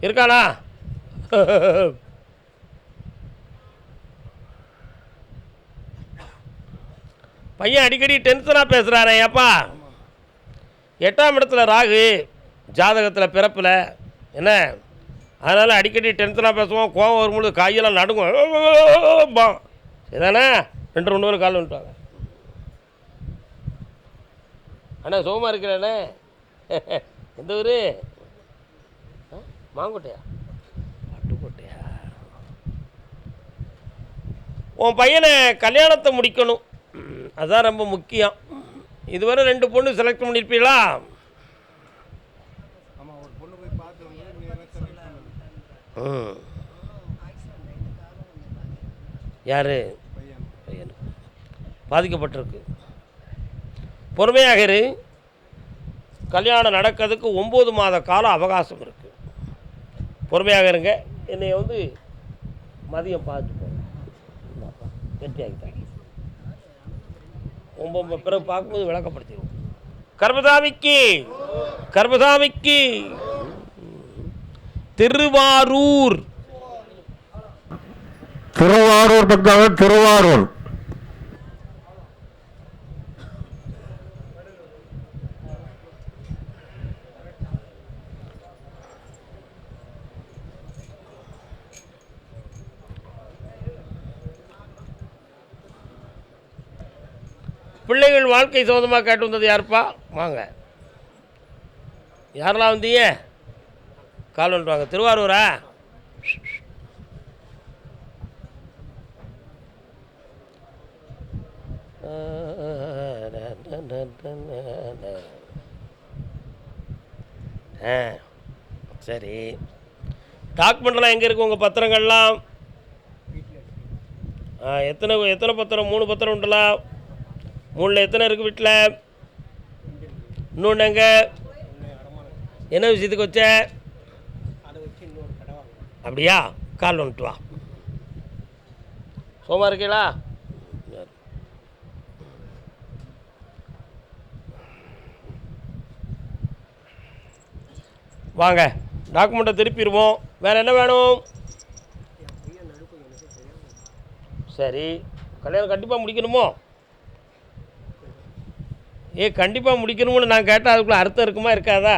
இருக்கானா? பையன் அடிக்கடி டென்ஷனாக பேசுகிறாரே ஏப்பா. 8ஆம் இடத்துல ராகு ஜாதகத்தில் பிறப்பில் என்ன, அதனால் அடிக்கடி டென்ஷனாக பேசுவோம். கோவம் வரும்பொழுது கையெல்லாம் நடுங்கும். இதானே 2 பேர் கால் வந்துட்டாங்க. அண்ணா சுகமாக இருக்கிறானே. எந்த ஊர்? மாங்கோட்டையா? பட்டுக்கோட்டையா? உன் பையனை கல்யாணத்தை முடிக்கணும், அதுதான் ரொம்ப முக்கியம். இதுவரை 2 பொண்ணு செலக்ட் பண்ணியிருப்பீங்களா? யார்? பையன் பாதிக்கப்பட்டிருக்கு. பொறுமையாக இரு. கல்யாணம் நடக்கிறதுக்கு 9 மாத காலம் அவகாசம் இருக்குது. பொறுமையாக இருங்க. என்னை மதியம் பார்த்து போங்க. வெற்றி ஆகிட்டாங்க. 9 பிறகு பார்க்கும்போது விளக்கப்படுத்திடுவோம். கர்மசாமிக்கு கர்மசாமிக்கு திருவாரூர் பக்கம் திருவாரூர் பிள்ளைகள் வாழ்க்கை சம்மந்தமாக கேட்டு வந்தது யாருப்பா? வாங்க. யாரெல்லாம் வந்தீங்க? கால் வந்துட்டு வாங்க. திருவாரூரா? சரி. டாக்குமெண்ட்லாம் எங்கே இருக்குது உங்கள் பத்திரங்கள்லாம்? எத்தனை பத்திரம்? 3 பத்திரம் உண்டுலா? 3ல் எத்தனை இருக்குது வீட்டில்? இன்னொன்று எங்கே? என்ன விஷயத்துக்கு வச்ச? அப்படியா? கால் வந்துட்டு வா. சோமா இருக்கீங்களா? வாங்க, டாக்குமெண்ட்டை திருப்பிடுவோம். வேறு என்ன வேணும்? சரி, கல்யாணம் கண்டிப்பாக முடிக்கணுமோ? கண்டிப்பாக முடிக்கணும்னு நான் கேட்டால் அதுக்குள்ளே அர்த்தம் இருக்குமா இருக்காதா?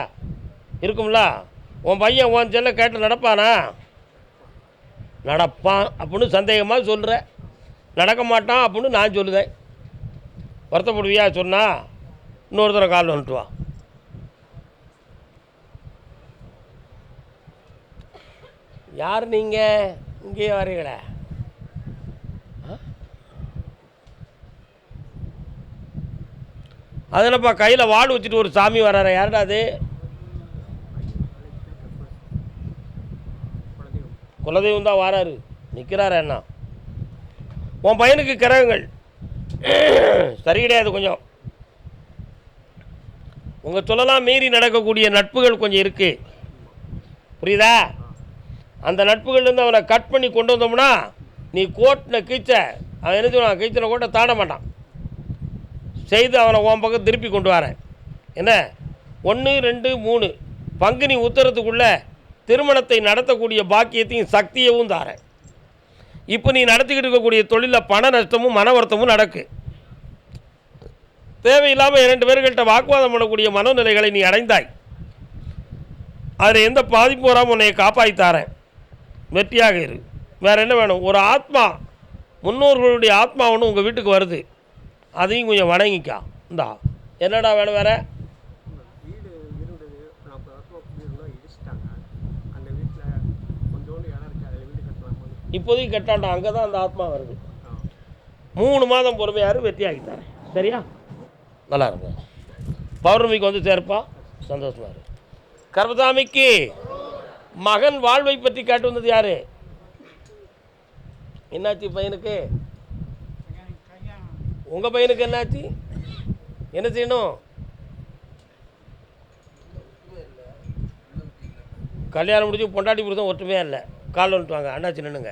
இருக்கும்ல. உன் பையன் உன் செல்ல கேட்டு நடப்பானா? நடப்பான் அப்படின்னு சந்தேகமாக சொல்கிற. நடக்க மாட்டான் அப்படின்னு நான் சொல்லுதேன். வருத்தப்படுவியா சொன்னால்? இன்னொருத்தர கால் வந்துட்டு வா. யார் நீங்கள்? இங்கேயே வரீங்களே. அதில்ப்பா கையில் வாள் வச்சுட்டு ஒரு சாமி வர்றாரு. யாருடா அது? குலதெய்வம் தான் வராரு, நிற்கிறாரு. என்ன உன் பையனுக்கு கிரகங்கள் சரி கிடையாது. கொஞ்சம் உங்கள் சொல்லலாம் மீறி நடக்கக்கூடிய நட்புகள் கொஞ்சம் இருக்குது, புரியுதா? அந்த நட்புகள்லேருந்து அவனை கட் பண்ணி கொண்டு வந்தோம்னா நீ கோட்டில் கீச்ச அவன் என்ன சொல்லுவான்? கீச்சனை கோட்டை தாண்ட மாட்டான். செய்து அவனை உன் பக்கம் திருப்பி கொண்டு வரேன். என்ன 1, 2, 3 பங்குனி உத்தரத்துக்குள்ளே திருமணத்தை நடத்தக்கூடிய பாக்கியத்தையும் சக்தியவும் தாரேன். இப்போ நீ நடத்திக்கிட்டு இருக்கக்கூடிய தொழிலில் பண நஷ்டமும் மன வருத்தமும் நடக்கு. தேவையில்லாமல் 2 பேர்கள்ட்ட வாக்குவாதம் பண்ணக்கூடிய மனநிலைகளை நீ அடைந்தாய். அதில் எந்த பாதிப்பு வராமல் உன்னை காப்பாற்றித்தாரேன். வெற்றியாக இரு. வேறு என்ன வேணும்? ஒரு ஆத்மா, முன்னோர்களுடைய ஆத்மா ஒன்று உங்கள் வீட்டுக்கு வருது, அதையும் கொஞ்சம் வணங்கிக்கா. இந்தா என்னடா வேணும்? வேறு இப்போதைக்கு கட்டாண்டா, அங்கே தான் அந்த ஆத்மா வருது. 3 மாதம் பொறுமையாரு, வெற்றி ஆகித்தாரேன். சரியா? நல்லா இருங்க. பௌர்ணமிக்கு வந்து சேர்ப்பா. சந்தோஷமா இருக்கு. கர்மசாமிக்கு மகன் வாழ்வை பற்றி கேட்டு வந்தது யாரு? என்னாச்சு பையனுக்கு? உங்கள் பையனுக்கு என்னாச்சு? என்ன செய்யணும்? கல்யாணம் முடிச்சு பொண்டாட்டி புருஷன் ஒற்றுமையாக இல்லை. கால் வந்துட்டு வாங்க. அண்ணாச்சி நின்னுங்க.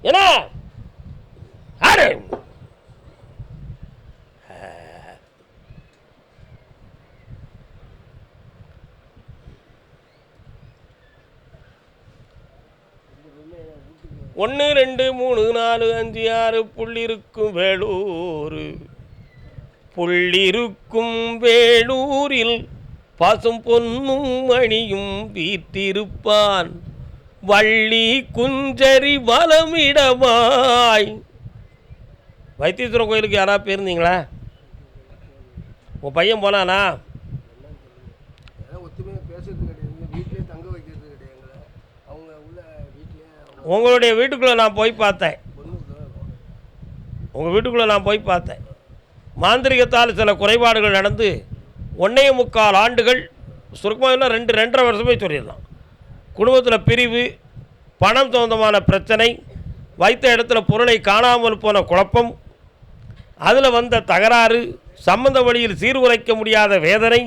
என்ன யாரு? 1 2 3 4 5 6 புள்ளிருக்கும் வேலூர், புள்ளிருக்கும் வேலூரில் பசும் பொன்னும் மணியும் வீற்றிருப்பான், வள்ளி குஞ்சரி வலமிடமாய். வைத்தீஸ்வரன் கோயிலுக்கு யாராவது போயிருந்தீங்களா? உன் பையன் போனானா? உங்களுடைய வீட்டுக்குள்ளே நான் போய் பார்த்தேன். உங்கள் வீட்டுக்குள்ளே நான் போய் பார்த்தேன். மாந்திரிகத்தால் சில குறைபாடுகள் நடந்து 1.25 ஆண்டுகள், சுருக்கமாக 2.5 வருஷமே சொல்லிடலாம், குடும்பத்தில் பிரிவு, பணம் சம்பந்தமான பிரச்சனை, வைத்த இடத்துல பொருளை காணாமல் போன குழப்பம், அதில் வந்த தகராறு, சம்பந்த வழியில் சீர்குலைக்க முடியாத வேதனை,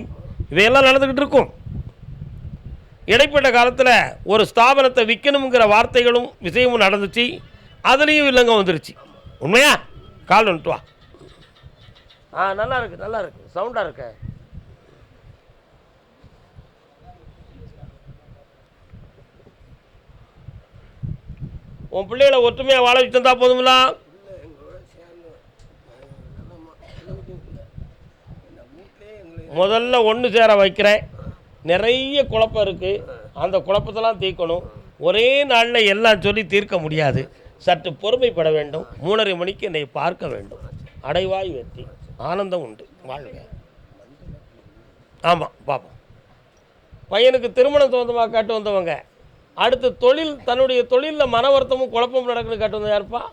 இவையெல்லாம் நடந்துக்கிட்டு இருக்கும். இடைப்பட்ட காலத்தில் ஒரு ஸ்தாபனத்தை விற்கணுங்கிற வார்த்தைகளும் விஷயமும் நடந்துச்சு. அதுலேயும் இல்லைங்க வந்துருச்சு. உண்மையா? கால் வந்துட்டு வா. நல்லா இருக்கு, நல்லா இருக்கு, சவுண்டாக இருக்க. உன் பிள்ளைகளை ஒற்றுமையாக வாழ வச்சு தந்தா போதுங்களா? முதல்ல ஒன்று சேர வைக்கிறேன். நிறைய குழப்பம் இருக்குது, அந்த குழப்பத்தெல்லாம் தீர்க்கணும். ஒரே நாளில் எல்லாம் சொல்லி தீர்க்க முடியாது. சற்று பொறுமைப்பட வேண்டும். 3:30 மணிக்கு என்னை பார்க்க வேண்டும். அடைவாய் வெற்றி, ஆனந்தம் உண்டு, வாழ்க. ஆமாம், பார்ப்போம். பையனுக்கு திருமணம் சம்பந்தமாக காட்டு வந்தவங்க, அடுத்த தொழில், தன்னுடைய தொழிலில் மன வருத்தமும் குழப்பமும் நடக்குன்னு காட்டு வந்த யாருப்பா?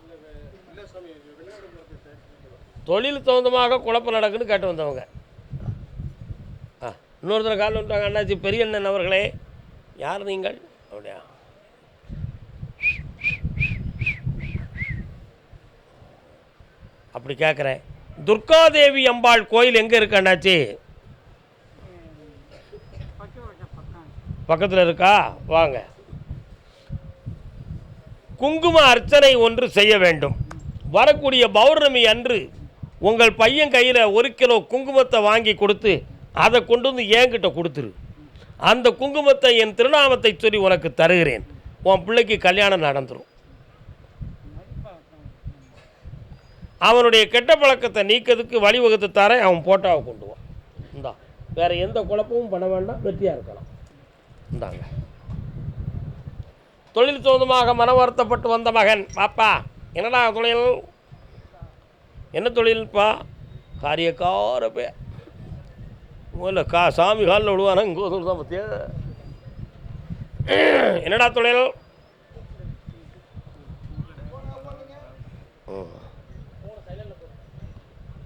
தொழில் சம்பந்தமாக குழப்பம் நடக்குன்னு காட்டு வந்தவங்க. இன்னொருத்தர கால் வந்துட்டாங்க. அண்ணாச்சி பெரியண்ணன் அவர்களே, யார் நீங்கள்? அப்படியா? அப்படி கேட்குறேன். துர்காதேவி அம்பாள் கோயில் எங்கே இருக்கு அண்ணாச்சி? பக்கத்தில் இருக்கா? வாங்க. குங்கும அர்ச்சனை ஒன்று செய்ய வேண்டும். வரக்கூடிய பௌர்ணமி அன்று உங்கள் பையன் கையில் 1 கிலோ குங்குமத்தை வாங்கி கொடுத்து அதை கொண்டு வந்து என்கிட்ட கொடுத்துரு. அந்த குங்குமத்தை என் திருநாமத்தை சொல்லி உனக்கு தருகிறேன். உன் பிள்ளைக்கு கல்யாணம் நடந்துடும். அவனுடைய கெட்ட பழக்கத்தை நீக்கிறதுக்கு வழிவகுத்து தரேன். அவன் போட்டோவை கொண்டு வா. இந்தா, வேறு எந்த குழப்பமும் பண்ண வேண்டாம், வெற்றியாக இருக்கலாம். இந்தாங்க. தொழில் சொந்தமாக மன வருத்தப்பட்டு வந்த மகன், பாப்பா என்னடா தொழில்? என்ன தொழில்ப்பா? காரியக்கார பே. முதல்ல சாமி காலில் விடுவானா? இங்கே தான் பற்றியா? என்னடா தொழில்?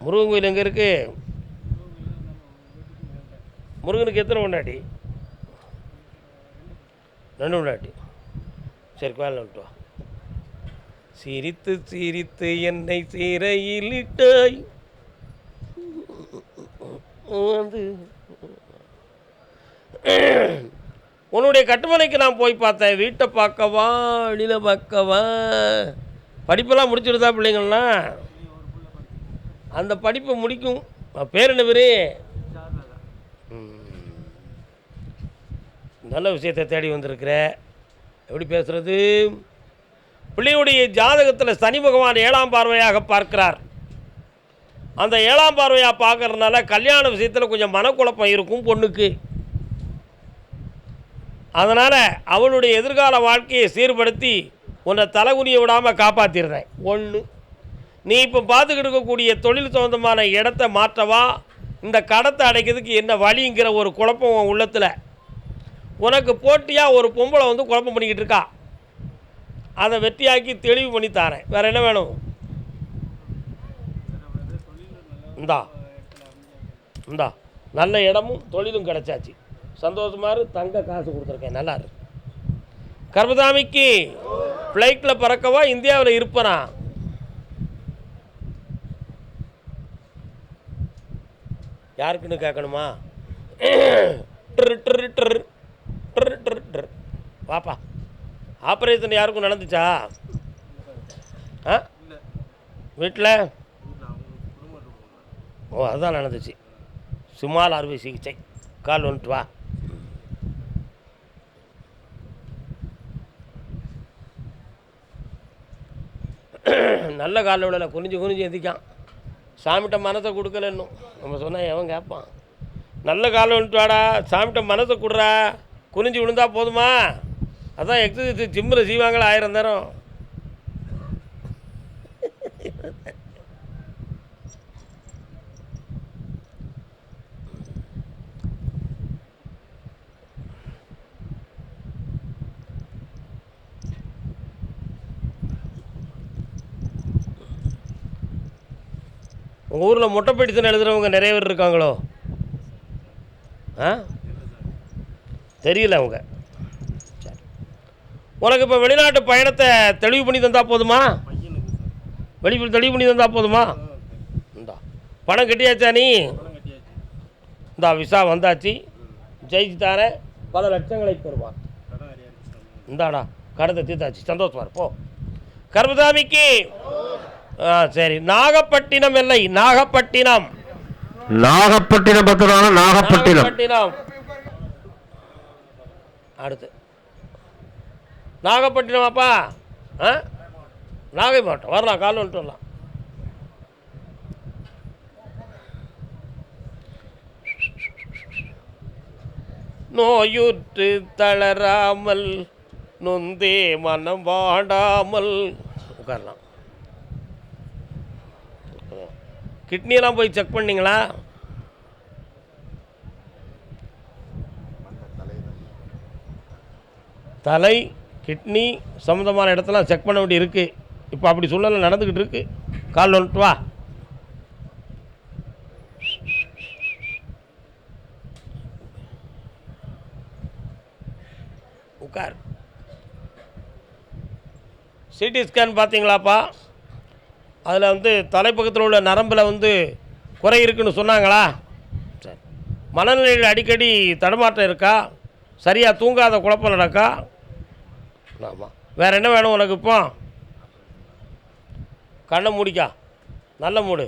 முருகன் கோயில் எங்கே இருக்கு? முருகனுக்கு எத்தனை கொண்டாட்டி? 2 கொண்டாட்டி. சரி, கோயிலில் விட்டு வா. சிரித்து சிரித்து என்னை சிறையிலிட்டாய் வந்து உன்னுடைய கட்டுமனைக்கு நான் போய் பார்த்தேன். வீட்டை பார்க்கவா, வெளியில் பார்க்கவா? படிப்பெல்லாம் முடிச்சுடுதா பிள்ளைங்கள்லாம்? அந்த படிப்பை முடிக்கும். பேர் என்ன பேர்? நல்ல விஷயத்தை தேடி வந்திருக்கிற. எப்படி பேசுகிறது? பிள்ளையுடைய ஜாதகத்தில் சனி பகவான் 7ஆம் பார்வையாக பார்க்கிறார். அந்த 7ஆம் பார்வையாக பார்க்கறதுனால கல்யாண விஷயத்தில் கொஞ்சம் மனக்குழப்பம் இருக்கும் பொண்ணுக்கு. அதனால் அவளுடைய எதிர்கால வாழ்க்கையை சீர்படுத்தி உன்னை தலைகுனிய விடாமல் காப்பாற்றிடுறேன். 1, நீ இப்போ பார்த்துக்கிட்டு இருக்கக்கூடிய தொழில் சம்பந்தமான இடத்த மாற்றவா, இந்த கடத்தை அடைக்கிறதுக்கு என்ன வழிங்கிற ஒரு குழப்பம் உன் உள்ளத்தில். உனக்கு போட்டியாக ஒரு பொம்பளை வந்து குழப்பம் பண்ணிக்கிட்டு இருக்கா. அதை வெற்றியாக்கி தெளிவு பண்ணி தரேன். வேறு என்ன வேணும்? இந்தா இந்தா, நல்ல இடமும் தொழிலும் கிடச்சாச்சு. சந்தோஷமாக தங்க காசு கொடுத்துருக்கேன். நல்லா இருக்கு. கர்மசாமிக்கு ஃப்ளைட்டில் பறக்கவா, இந்தியாவில் இருப்பனா? யாருக்குன்னு கேட்கணுமா? வாப்பா. ஆப்ரேஷன் யாருக்கும் நடந்துச்சா? வீட்டில்? ஓ, அதுதான் நடந்துச்சு. சுமால் அறுவை சிகிச்சை. கால் வந்துட்டு வா. நல்ல காலில் விடலை, குனிஞ்சு எந்திக்கான். சாமிகிட்ட மனத்தை கொடுக்கல இன்னும். நம்ம சொன்னால் எவன் கேட்பான்? நல்ல காலில் விட்டு வாடா, சாமிகிட்ட மனத்தை கொடுறா, குனிஞ்சு விழுந்தா போதுமா? அதான் எக்ஸசைஸ் ஜிம்மில் செய்வாங்களா 1000 நேரம். உங்கள் ஊரில் மொட்டை பெடிசன் எழுதுகிறவங்க நிறைய பேர் இருக்காங்களோ? ஆ, தெரியல அவங்க. சரி, உனக்கு இப்போ வெளிநாட்டு பயணத்தை தெளிவு பண்ணி தந்தால் போதுமா? தெளிவு பண்ணி தந்தால் போதுமா? இந்தா பணம் கட்டியாச்சா நீ? இந்தா விசா வந்தாச்சு, ஜெயிச்சு தார பல லட்சங்களை பெறுவார். இந்தாடா கடத்தை தீர்த்தாச்சு, சந்தோஷமா இருப்போ. கர்மசாமிக்கு சரி. நாகப்பட்டினம் இல்லை, நாகப்பட்டினம். நாகப்பட்டினம். அடுத்து நாகப்பட்டினம் அப்பா. நாகை மாவட்டம் வரலாம், கால் வந்துட்டு வரலாம். நோயுற்று தளராமல் நொந்தே மனம் வாடாமல் உட்காரலாம். கிட்னியெல்லாம் போய் செக் பண்ணிங்களா? தலை கிட்னி சம்மந்தமான இடத்தெல்லாம் செக் பண்ண வேண்டி இருக்குது. இப்போ அப்படி சூழ்நிலை நடந்துக்கிட்டு இருக்கு. கால் வந்துட்டு வா. உட்கார். சிடி ஸ்கேன் பார்த்தீங்களாப்பா? அதில் வந்து தலைப்பக்கத்தில் உள்ள நரம்பில் குறை இருக்குன்னு சொன்னாங்களா? சரி. மனநிலையில் அடிக்கடி தடுமாற்றம் இருக்கா? சரியாக தூங்காத குழப்பம் நடக்கா? ஆமாம். வேறு என்ன வேணும் உனக்கு? இப்போ கண்ணை மூடிக்கா, நல்ல மூடு.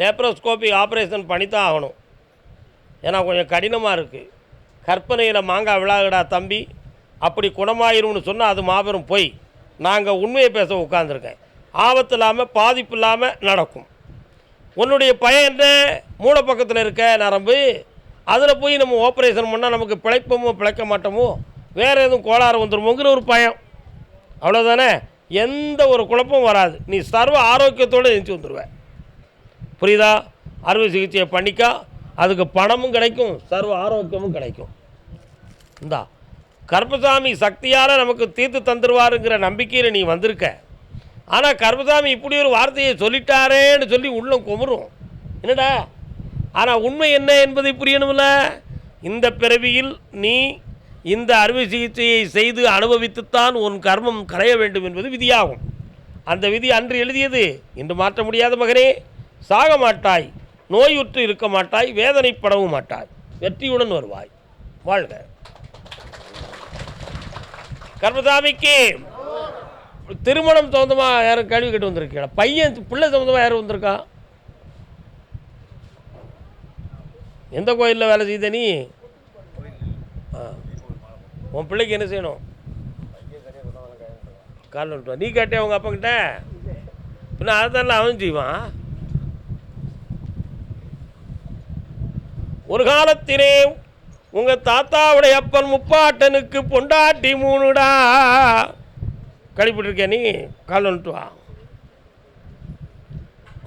லேப்ரோஸ்கோபி ஆப்ரேஷன் பண்ணித்தான் ஆகணும். ஏன்னா கொஞ்சம் கடினமாக இருக்குது. கற்பனையில் மாங்காய் விழாகடா தம்பி, அப்படி குணமாயிரும்னு சொன்னால் அது மாபெரும் பொய். நாங்கள் உண்மையை பேச உட்காந்துருக்கேன். ஆபத்து இல்லாமல் பாதிப்பு இல்லாமல் நடக்கும். உன்னுடைய பையன் என்ன மூளை பக்கத்தில் இருக்க நரம்பு, அதில் போய் நம்ம ஆப்ரேஷன் பண்ணால் நமக்கு பிழைப்போமோ பிழைக்க மாட்டோமோ, வேறு எதுவும் கோளாறு வந்துடுமோங்கிற ஒரு பயம், அவ்வளோதானே. எந்த ஒரு குழப்பமும் வராது. நீ சர்வ ஆரோக்கியத்தோடு எழுந்து வந்துடுவேன். புரியுதா? அறுவை சிகிச்சையை பண்ணிக்கா, அதுக்கு பணமும் கிடைக்கும், சர்வ ஆரோக்கியமும் கிடைக்கும். இந்தா கர்மசாமி சக்தியால் நமக்கு தீர்த்து தந்துடுவாருங்கிற நம்பிக்கையில் நீ வந்திருக்க. ஆனால் கர்மசாமி இப்படி ஒரு வார்த்தையை சொல்லிட்டாரேன்னு சொல்லி உள்ளம் குமுறும். என்னடா, ஆனால் உண்மை என்ன என்பதை புரியணும்ல. இந்த பிறவியில் நீ இந்த அறுவை சிகிச்சையை செய்து அனுபவித்துத்தான் உன் கர்மம் கரைய வேண்டும் என்பது விதியாகும். அந்த விதி அன்று எழுதியது, இன்று மாற்ற முடியாத மகனே. சாக மாட்டாய், நோயுற்று இருக்க மாட்டாய், வேதனைப்படவும் மாட்டாய், வெற்றியுடன் வருவாய். வாழ்க. கர்மசாமிக்கு திருமணம் சம்பந்தமாக யாரும் கேள்வி கேட்டு வந்திருக்கீங்களா? பையன் பிள்ளை சம்பந்தமாக யாரும் வந்திருக்கா? எந்த கோயிலில் வேலை செய்த நீ? உன் பிள்ளைக்கு என்ன செய்யணும்? கால் வந்துட்டு நீ கேட்டே உங்கள் அப்பா கிட்ட? பின்ன அதெல்லாம் அவன் செய்வான். ஒரு காலத்திலே உங்கள் தாத்தாவுடைய அப்பன் முப்பாட்டனுக்கு பொண்டாட்டி 3டா. கழிப்பிட்டுருக்கிய நீ? கால் வந்துட்டு வா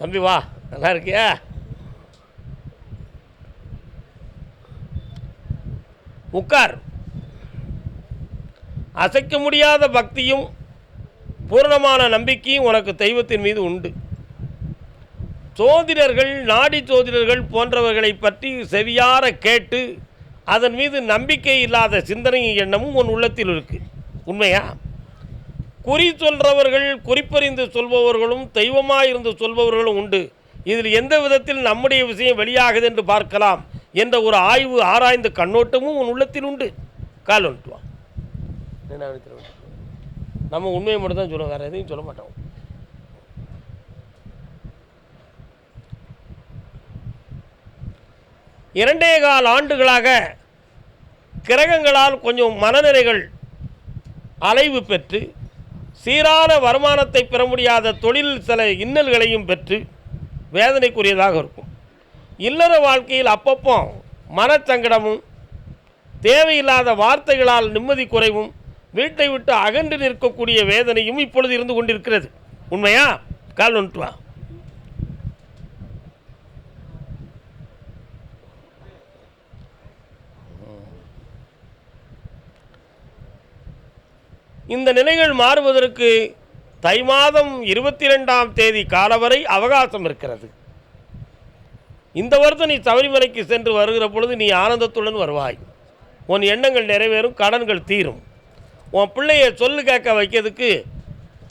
தம்பி, வா. நல்லா இருக்கியா? உட்கார். அசைக்க முடியாத பக்தியும் பூரணமான நம்பிக்கையும் உனக்கு தெய்வத்தின் மீது உண்டு. சோதிடர்கள், நாடி சோதிடர்கள் போன்றவர்களை பற்றி செவியார கேட்டு அதன் மீது நம்பிக்கை இல்லாத சிந்தனை எண்ணமும் உன் உள்ளத்தில் இருக்குது. உண்மையா? குறி சொல்கிறவர்கள், குறிப்பறிந்து சொல்பவர்களும் தெய்வமாயிருந்து சொல்பவர்களும் உண்டு. இதில் எந்த விதத்தில் நம்முடைய விஷயம் வெளியாகுது என்று பார்க்கலாம் என்ற ஒரு ஆய்வு ஆராய்ந்த கண்ணோட்டமும் உன் உள்ளத்தில் உண்டு. கால் வந்துட்டு வா. நம்ம உண்மையை மட்டும் தான் சொல்லுவோம், வேறு எதையும் சொல்ல மாட்டோம். 2.25 ஆண்டுகளாக கிரகங்களால் கொஞ்சம் மனநிறைகள் அலைவு பெற்று சீரான வருமானத்தை பெற முடியாத தொழில் சில இன்னல்களையும் பெற்று வேதனைக்குரியதாக இருக்கும். இல்லற வாழ்க்கையில் அப்பப்போ மனச்சங்கடமும் தேவையில்லாத வார்த்தைகளால் நிம்மதி குறைவும் வீட்டை விட்டு அகன்று நிற்கக்கூடிய வேதனையும் இப்பொழுது இருந்து கொண்டிருக்கிறது. உண்மையா? கால் வந்துட்டு வா. இந்த நிலைகள் மாறுவதற்கு தை மாதம் 22ஆம் தேதி காலவரை அவகாசம் இருக்கிறது. இந்த வருடம் நீ சபரிமலைக்கு சென்று வருகிற பொழுது நீ ஆனந்தத்துடன் வருவாய். உன் எண்ணங்கள் நிறைவேறும், கடன்கள் தீரும். உன் பிள்ளைய சொல்லு கேட்க வைக்கிறதுக்கு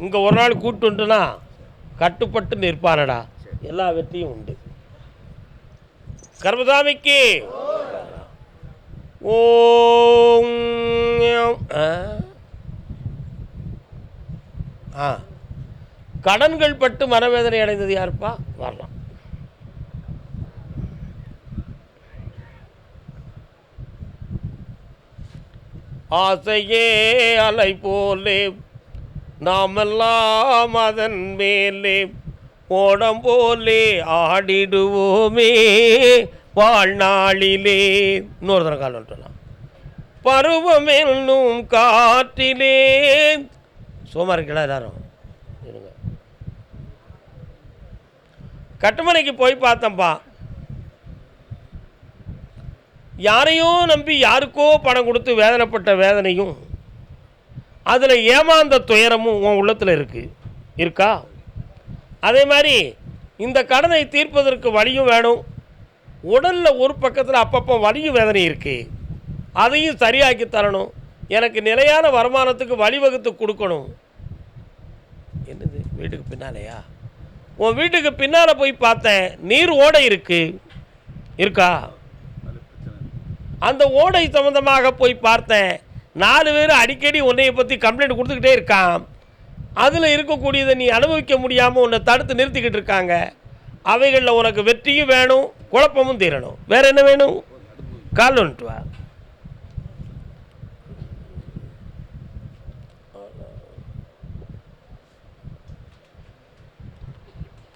இங்கே ஒரு நாள் கூட்டுண்டுனா கட்டுப்பட்டு நிற்பானடா. எல்லா வெற்றியும் உண்டு. கர்மசாமிக்கு ஓம். கடன்கள் பட்டு மனவேதனை அடைந்தது யாருப்பா? வரலாம். ஆசையே அலை போலே நாமெல்லாம் அதன் மேலே ஓடம் போலே ஆடிடுவோமே வாழ்நாளிலே. இன்னொரு தரம் கால் வந்துட்டலாம். பருவம் என்னும் காற்றிலே. சோமா இருக்கா எல்லாரும்? இருங்க. கட்டுமனைக்கு போய் பார்த்தப்பா, யாரையோ நம்பி யாருக்கோ பணம் கொடுத்து வேதனைப்பட்ட வேதனையும் அதில் ஏமாந்த துயரமும் உன் உள்ளத்தில் இருக்கா? அதே மாதிரி இந்த கடனை தீர்ப்பதற்கு வழியும் வேணும். உடலில் ஒரு பக்கத்தில் அப்பப்போ வலியும் வேதனை இருக்குது, அதையும் சரியாக்கி தரணும். எனக்கு நிலையான வருமானத்துக்கு வழிவகுத்து கொடுக்கணும். என்னது வீட்டுக்கு பின்னாலேயா? உன் வீட்டுக்கு பின்னால் போய் பார்த்தேன், நீர் ஓடை இருக்கா? அந்த ஓடை சம்பந்தமாக போய் பார்த்தேன். 4 பேர் அடிக்கடி உன்னையை பற்றி கம்ப்ளைண்ட் கொடுத்துக்கிட்டே இருக்கான். அதில் இருக்கக்கூடியதை நீ அனுபவிக்க முடியாமல் உன்னை தடுத்து நிறுத்திக்கிட்டு இருக்காங்க. அவைகளில் உனக்கு வெற்றியும் வேணும், குழப்பமும் தீரணும். வேறு என்ன வேணும்? கால் வந்துட்டு வா.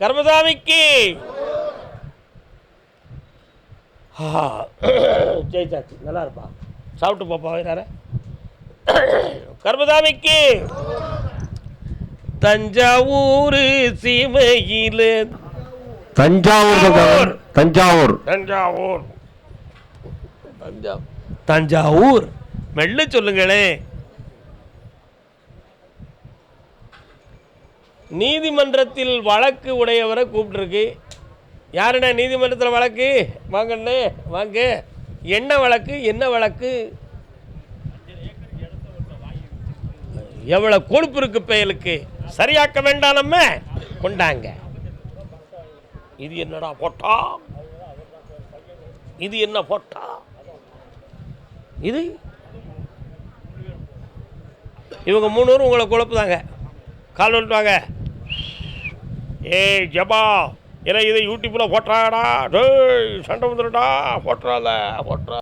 கர்மசாமிக்கு ஜெயிச்சாச்சு. நல்லா இருப்பா. சாப்பிட்டு பாப்பா. வேற கர்மசாமிக்கு தஞ்சாவூர் சீமையில் தஞ்சாவூர் மெல்ல சொல்லுங்களே. நீதிமன்றத்தில் வழக்கு உடையவரை கூப்பிட்டுருக்கு. யாருண்ணே நீதிமன்றத்தில் வழக்கு? வாங்கண்ணே வாங்க. என்ன வழக்கு? எவ்வளோ கொழுப்பு இருக்கு பயலுக்கு. சரியாக்க வேண்டாம். நம்ம கொண்டாங்க. இது என்னடா போட்டா? இது என்ன போட்டா? இது இவங்க 3 பேரும் உங்களை குழப்பு தாங்க. கால் வந்துட்டு வாங்க. ஏய் ஜபா, ஏன்னா இதை யூடியூப்பில் போட்டுறாடா. சண்டை வந்துடுடா. போட்டுறாத.